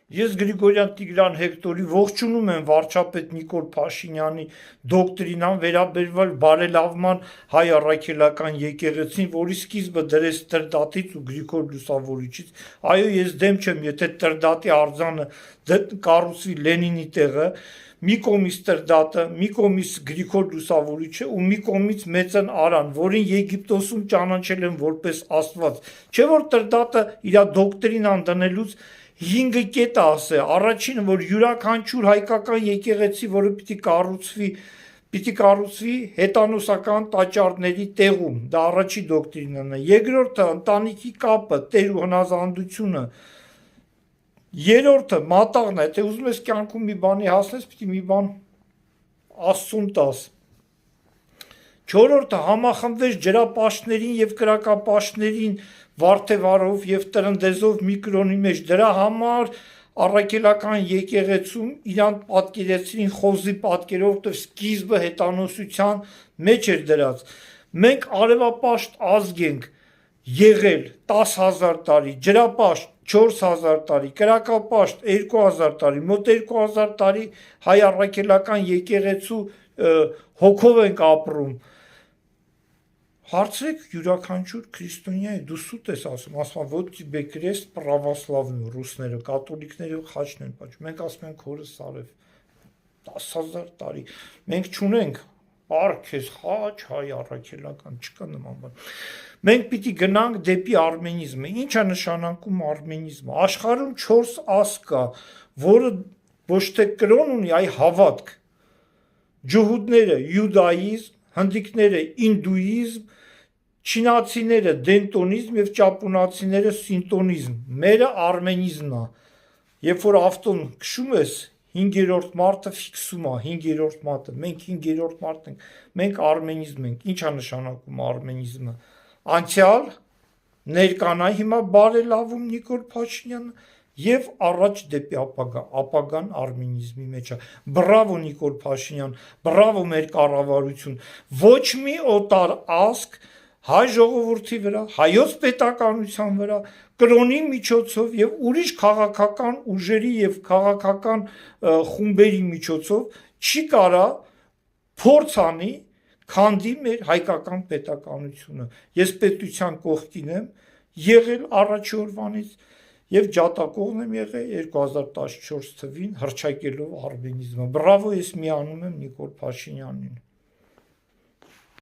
Ես Գրիգորյան Տիգրան Հեկտորի ողջունում եմ վարչապետ Նիկոլ Փաշինյանի դոկտրինան վերաբերյալ բարելավման հայ առաքելական եկեղեցին, որի սկիզբը դրեց Տրդատից ու Գրիգոր Լուսավորիչից։ Այո, ես դեմ չեմ, եթե Տրդատի արձանը կառուցվի Լենինի տեղը, մի կողմից Տրդատը, մի կողմից Գրիգոր Լուսավորիչը ու մի կողմից Մեծն Արան, որին Եգիպտոսում ճանաչել են որպես Աստված։ Չէ՞ որ Տրդատը իր դոկտրինան դնելուց 5 կետ ասե, առաջինը, որ յուրաքանչյուր հայկական եկեղեցի, որը պիտի կառուցվի հետանոսական տաճարների տեղում, դա առաջի դոկտրինան է, երկրորդը ընտանիքի կապը, տեր ու հնազանդությունը, երրորդը մատաղն է, թե ուզում ես կյանքում մի բանի հասնես, պիտի մի բան Աստծուն տաս, չորրորդը համախմբվես ջրապաշտներին եւ կրակապաշտներին վարդեվարով եւ տրնդեզով մի կրոնի մեջ, դրա համար առաքելական եկեղեցում իրան պատկերեցրին խոզի պատկերով, որտեղ սկիզբը հետանոսության մեջ էր դրած։ Մենք արևապաշտ ազգ ենք եղել 10,000 տարի, ջրապաշտ 4,000 տարի, կրակապաշտ 2,000 տարի, մոտ 2,000 տարի հայ առաքելական եկեղեցու հոգով ենք ապրում։ Հարցրեք յուրաքանչյուր քրիստոնյայի, դու սուտ ես ասում, ոչ тебе крест православную, ռուսները, կաթոլիկները խաչն են պատճում, մենք ասում ենք հորս Սարև 10,000 տարի, մենք չունենք արքես խաչ, հայ առաքելական, չկա նման բան։ Մենք պիտի գնանք դեպի արմենիզմը, ինչ է նշանակում արմենիզմը, աշխարհում 4 ազգ կա, որը ոչ թե կրոն ունի, այլ հավատք, ջհուդները յուդաիզմ, հնդիկները ինդուիզմ, չինացիները դենտոնիզմ եւ ճապոնացիները սինտոնիզմ, մերը արմենիզմն է, երբ որ ավտոն քշում ես 5-րդ մարտը ֆիքսում է, 5-րդ մարտը, մենք 5-րդ մարդ ենք, մենք արմենիզմ ենք, ինչ է նշանակում արմենիզմը, անցյալ, ներկանա հիմա բարելավում Նիկոլ Փաշինյանը եւ առաջ դեպի ապագա, ապագան արմենիզմի մեջ է, բրավո Նիկոլ Փաշինյան, բրավո մեր կառավարություն, ոչ մի օտար ազգ հայ ժողովրդի վրա, հայոց պետականության վրա, կրոնի միջոցով եւ ուրիշ քաղաքական ուժերի եւ քաղաքական խումբերի միջոցով չի կարա փորձ անի քանդի մեր հայկական պետականությունը։ Ես պետության կողքին եմ եղել առաջի օրվանից եւ ջատագովն եմ եղել 2014 թվին հռչակելով արմենիզմը։ Բրավո, ես միանում եմ Նիկոլ Փաշինյանին։